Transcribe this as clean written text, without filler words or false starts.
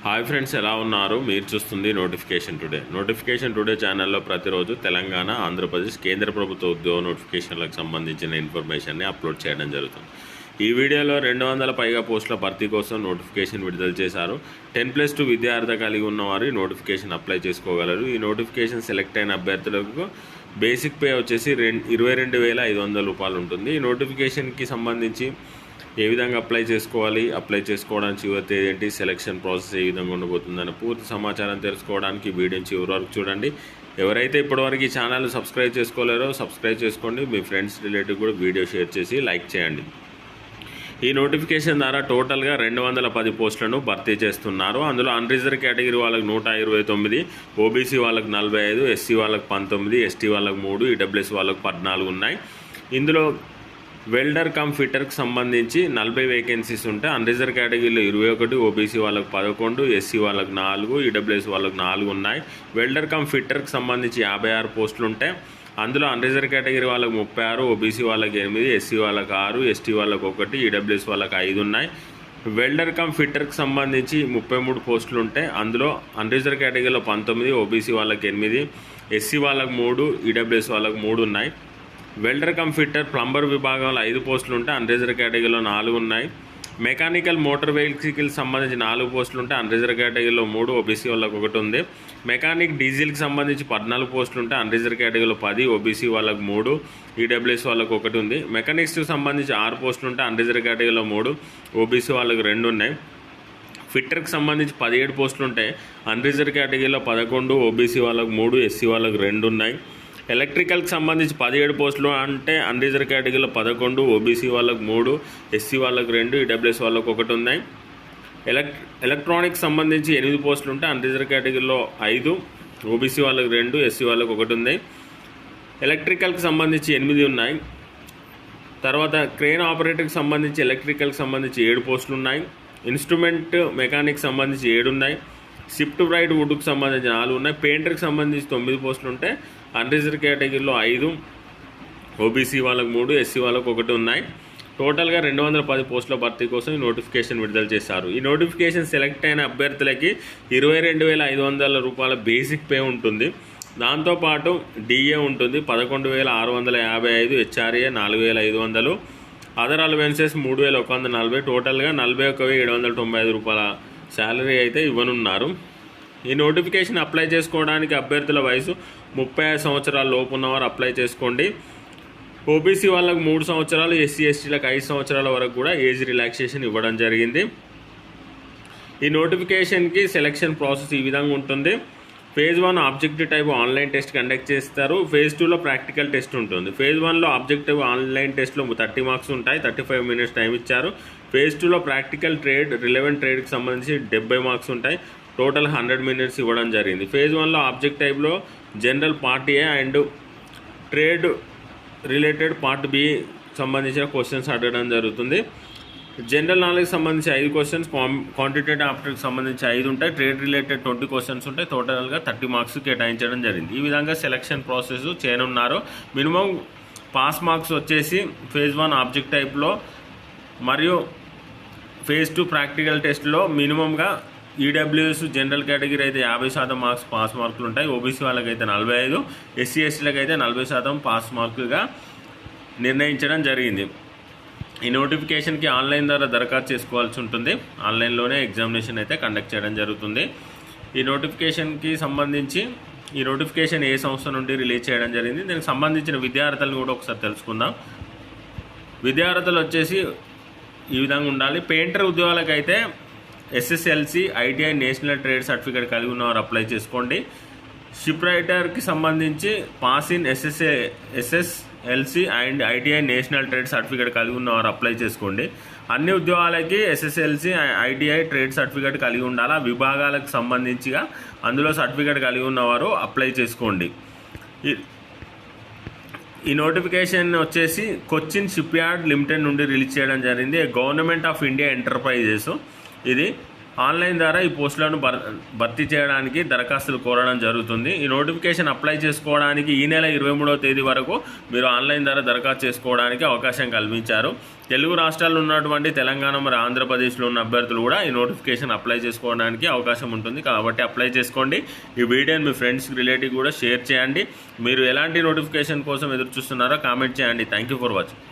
Hi friends, ఎలా ఉన్నారు? మీరు చూస్తుంది నోటిఫికేషన్ టుడే ఛానల్లో ప్రతిరోజు తెలంగాణ, ఆంధ్రప్రదేశ్ కేంద్ర ప్రభుత్వ ఉద్యోగ నోటిఫికేషన్లకు సంబంధించిన ఇన్ఫర్మేషన్ని అప్లోడ్ చేయడం జరుగుతుంది. ఈ వీడియోలో 200 పైగా పోస్టుల భర్తీ కోసం నోటిఫికేషన్ విడుదల చేశారు. 10+2 విద్యార్థి కలిగి ఉన్నవారు ఈ నోటిఫికేషన్ అప్లై చేసుకోగలరు. ఈ నోటిఫికేషన్ సెలెక్ట్ అయిన అభ్యర్థులకు బేసిక్ పే వచ్చేసి 22,500 రూపాయలు ఉంటుంది. ఈ నోటిఫికేషన్కి సంబంధించి ఏ విధంగా అప్లై చేసుకోవాలి, అప్లై చేసుకోవడానికి చివరి తేదీ ఏంటి, సెలక్షన్ ప్రాసెస్ ఏ విధంగా ఉండబోతుందని పూర్తి సమాచారం తెలుసుకోవడానికి వీడియో చివరి వరకు చూడండి. ఎవరైతే ఇప్పటివరకు ఈ ఛానల్ సబ్స్క్రైబ్ చేసుకోలేరో సబ్స్క్రైబ్ చేసుకోండి. మీ ఫ్రెండ్స్ రిలేటివ్ కూడా వీడియో షేర్ చేసి లైక్ చేయండి. ఈ నోటిఫికేషన్ ద్వారా టోటల్గా 210 పోస్టులను భర్తీ చేస్తున్నారు. అందులో అన్రిజర్వ్ కేటగిరీ వాళ్ళకి 129, ఓబీసీ వాళ్ళకి 45, ఎస్సీ వాళ్ళకి 19, ఎస్టీ వాళ్ళకి 3, ఈడబ్ల్యూఎస్ వాళ్ళకి 14 ఉన్నాయి. ఇందులో వెల్డర్ కమ్ ఫిట్టర్కి సంబంధించి 40 వేకెన్సీస్ ఉంటాయి. అన్రిజర్వ్ కేటగిరీలో 21, ఓబీసీ వాళ్ళకి 11, ఎస్సీ వాళ్ళకి 4, ఈడబ్ల్యూఎస్ వాళ్ళకి 4 ఉన్నాయి. వెల్డర్ కమ్ ఫిట్టర్కి సంబంధించి 56 పోస్టులు ఉంటాయి. అందులో అన్రిజర్వ్ కేటగిరీ వాళ్ళకి 36, ఓబీసీ వాళ్ళకి 8, ఎస్సీ వాళ్ళకి 6, ఎస్టీ వాళ్ళకి 1, ఈడబ్ల్యూఎస్ వాళ్ళకి 5 ఉన్నాయి. వెల్డర్ కమ్ ఫిట్టర్కి సంబంధించి 33 పోస్టులు ఉంటాయి. అందులో అన్రిజర్వ్ కేటగిరీలో 19, ఓబీసీ వాళ్ళకి 8, ఎస్సీ వాళ్ళకి 3, ఈడబ్ల్యూఎస్ వాళ్ళకి 3 ఉన్నాయి. వెల్డర్ కమ్ ఫిట్టర్ ప్లంబర్ విభాగంలో 5 పోస్టులు ఉంటాయి. అన్రిజర్వ్ కేటగిరీలో 4 ఉన్నాయి. మెకానికల్ మోటార్ వెహికల్కి సంబంధించి 4 పోస్టులు ఉంటాయి. అన్రిజర్వ్ కేటగిరీలో 3, ఓబీసీ వాళ్ళకి 1 ఉంది. మెకానిక్ డీజిల్కి సంబంధించి 14 పోస్టులు ఉంటాయి. అన్రిజర్వ్ కేటగిరీలో 10, ఓబీసీ వాళ్ళకి 3, ఈడబ్ల్యూఎస్ వాళ్ళకి 1 ఉంది. మెకానిక్స్కి సంబంధించి 6 పోస్టులు ఉంటాయి. అన్రిజర్వ్ కేటగిరీలో 3, ఓబీసీ వాళ్ళకి 2 ఉన్నాయి. ఫిట్టర్కి సంబంధించి 17 పోస్టులు ఉంటాయి. అన్రిజర్వ్ కేటగిరీలో 11, ఓబీసీ వాళ్ళకి 3, ఎస్సీ వాళ్ళకి 2 ఉన్నాయి. ఎలక్ట్రికల్కి సంబంధించి 17 పోస్టులు అంటే అన్రిజర్వ్ కేటగిరీలో 11, ఓబీసీ వాళ్ళకి 3, ఎస్సీ వాళ్ళకి 2, ఈడబ్ల్యూఎస్ వాళ్ళకి 1 ఉన్నాయి. ఎలక్ట్రానిక్స్ సంబంధించి 8 పోస్టులు ఉంటాయి. అన్రిజర్వ్ కేటగిరీలో 5, ఓబీసీ వాళ్ళకి 2, ఎస్సీ వాళ్ళకి 1 ఉంది. ఎలక్ట్రికల్కి సంబంధించి 8 ఉన్నాయి. తర్వాత క్రేన్ ఆపరేటర్కి సంబంధించి ఎలక్ట్రికల్కి సంబంధించి 7 పోస్టులు ఉన్నాయి. ఇన్స్ట్రుమెంట్ మెకానిక్ సంబంధించి 7 ఉన్నాయి. షిఫ్ట్ రైడ్ వుడ్కి సంబంధించి 4 ఉన్నాయి. పెయింటర్కి సంబంధించి 9 పోస్టులు ఉంటాయి. అన్రిజర్వ్ కేటగిరీలో 5, ఓబీసీ వాళ్ళకి 3, ఎస్సీ వాళ్ళకి 1 ఉన్నాయి. టోటల్గా 210 పోస్టుల భర్తీ కోసం ఈ నోటిఫికేషన్ విడుదల చేశారు. ఈ నోటిఫికేషన్ సెలెక్ట్ అయిన అభ్యర్థులకి 22,500 రూపాయల బేసిక్ పే ఉంటుంది. దాంతోపాటు డిఏ ఉంటుంది 11,655, హెచ్ఆర్ఏ 4,500, అదర్ అలవెన్సెస్ 3,140, టోటల్గా 41,795 రూపాయల శాలరీ అయితే ఇవ్వనున్నారు. ఈ నోటిఫికేషన్ అప్లై చేసుకోవడానికి అభ్యర్థుల వయసు 35 సంవత్సరాల లోపు ఉన్నవారు అప్లై చేసుకోండి. ఓబీసీ వాళ్ళకి 3 సంవత్సరాలు, ఎస్సీ ఎస్టీలకు 5 సంవత్సరాల వరకు కూడా ఏజ్ రిలాక్సేషన్ ఇవ్వడం జరిగింది. ఈ నోటిఫికేషన్కి సెలక్షన్ ప్రాసెస్ ఈ విధంగా ఉంటుంది. Phase 1 objective type online test conduct చేస్తారు. ఫేజ్ 2లో ప్రాక్టికల్ టెస్ట్ ఉంటుంది. ఫేజ్ 1లో ఆబ్జెక్టివ్ ఆన్లైన్ టెస్ట్లో 30 మార్క్స్ ఉంటాయి. 35 మినిట్స్ టైం ఇచ్చారు. ఫేజ్ 2లో ప్రాక్టికల్ ట్రేడ్, రిలవెంట్ ట్రేడ్కి సంబంధించి 70 మార్క్స్ ఉంటాయి. టోటల్ 100 మినిట్స్ ఇవ్వడం జరిగింది. ఫేజ్ 1లో ఆబ్జెక్ట్ టైప్లో general part A and trade related part B సంబంధించిన క్వశ్చన్స్ అడగడం జరుగుతుంది. జనరల్ నాలెడ్జ్ సంబంధించి 5 క్వశ్చన్స్, క్వాంటిటేటివ్ ఆప్టిట్యూడ్కి సంబంధించి 5 ఉంటాయి. ట్రేడ్ రిలేటెడ్ 20 క్వశ్చన్స్ ఉంటాయి. టోటల్గా 30 మార్క్స్ కేటాయించడం జరిగింది. ఈ విధంగా సెలక్షన్ ప్రాసెస్ చేయనున్నారు. మినిమం పాస్ మార్క్స్ వచ్చేసి ఫేజ్ 1 ఆబ్జెక్ట్ టైప్లో మరియు ఫేజ్ 2 ప్రాక్టికల్ టెస్ట్లో మినిమంగా ఈడబ్ల్యూఎస్ జనరల్ కేటగిరీ అయితే 50% మార్క్స్ పాస్ మార్కులు ఉంటాయి. ఓబీసీ వాళ్ళకి అయితే 45, ఎస్సీ ఎస్టీలకు అయితే 40% పాస్ మార్కులుగా నిర్ణయించడం జరిగింది. ఈ నోటిఫికేషన్కి ఆన్లైన్ ద్వారా దరఖాస్తు చేసుకోవాల్సి ఉంటుంది. ఆన్లైన్లోనే ఎగ్జామినేషన్ అయితే కండక్ట్ చేయడం జరుగుతుంది. ఈ నోటిఫికేషన్కి సంబంధించి ఈ నోటిఫికేషన్ ఏ సంస్థ నుండి రిలీజ్ చేయడం జరిగింది, దీనికి సంబంధించిన విద్యార్థులను కూడా ఒకసారి తెలుసుకుందాం. విద్యార్థులు వచ్చేసి ఈ విధంగా ఉండాలి. పెయింటర్ ఉద్యోగాలకైతే SSLC, ITI, national trade certificate కలిగి ఉన్నవారు అప్లై చేసుకోండి. షిప్ రైటర్కి సంబంధించి pass in SSLC and ITI, national trade certificate కలిగి ఉన్నవారు అప్లై చేసుకోండి. అన్ని ఉద్యోగాలకి ఎస్ఎస్ఎల్సి, ఐటీఐ, ట్రేడ్ సర్టిఫికేట్ కలిగి ఉండాలి. ఆ విభాగాలకు సంబంధించిగా అందులో సర్టిఫికేట్ కలిగి ఉన్నవారు అప్లై చేసుకోండి. ఈ నోటిఫికేషన్ వచ్చేసి కొచ్చిన్ షిప్ యార్డ్ లిమిటెడ్ నుండి రిలీజ్ చేయడం జరిగింది. గవర్నమెంట్ ఆఫ్ ఇండియా ఎంటర్ప్రైజెస్ ఇది. ఆన్లైన్ ద్వారా ఈ పోస్టులను భర్తీ చేయడానికి దరఖాస్తులు కోరడం జరుగుతుంది. ఈ నోటిఫికేషన్ అప్లై చేసుకోవడానికి ఈ నెల 23వ తేదీ వరకు మీరు ఆన్లైన్ ద్వారా దరఖాస్తు చేసుకోవడానికి అవకాశం కల్పించారు. తెలుగు రాష్ట్రాల్లో ఉన్నటువంటి తెలంగాణ మరియు ఆంధ్రప్రదేశ్లో ఉన్న అభ్యర్థులు కూడా ఈ నోటిఫికేషన్ అప్లై చేసుకోవడానికి అవకాశం ఉంటుంది. కాబట్టి అప్లై చేసుకోండి. ఈ వీడియోని మీ ఫ్రెండ్స్కి రిలేటివ్ కూడా షేర్ చేయండి. మీరు ఎలాంటి నోటిఫికేషన్ కోసం ఎదురు చూస్తున్నారో కామెంట్ చేయండి. Thank you for watching.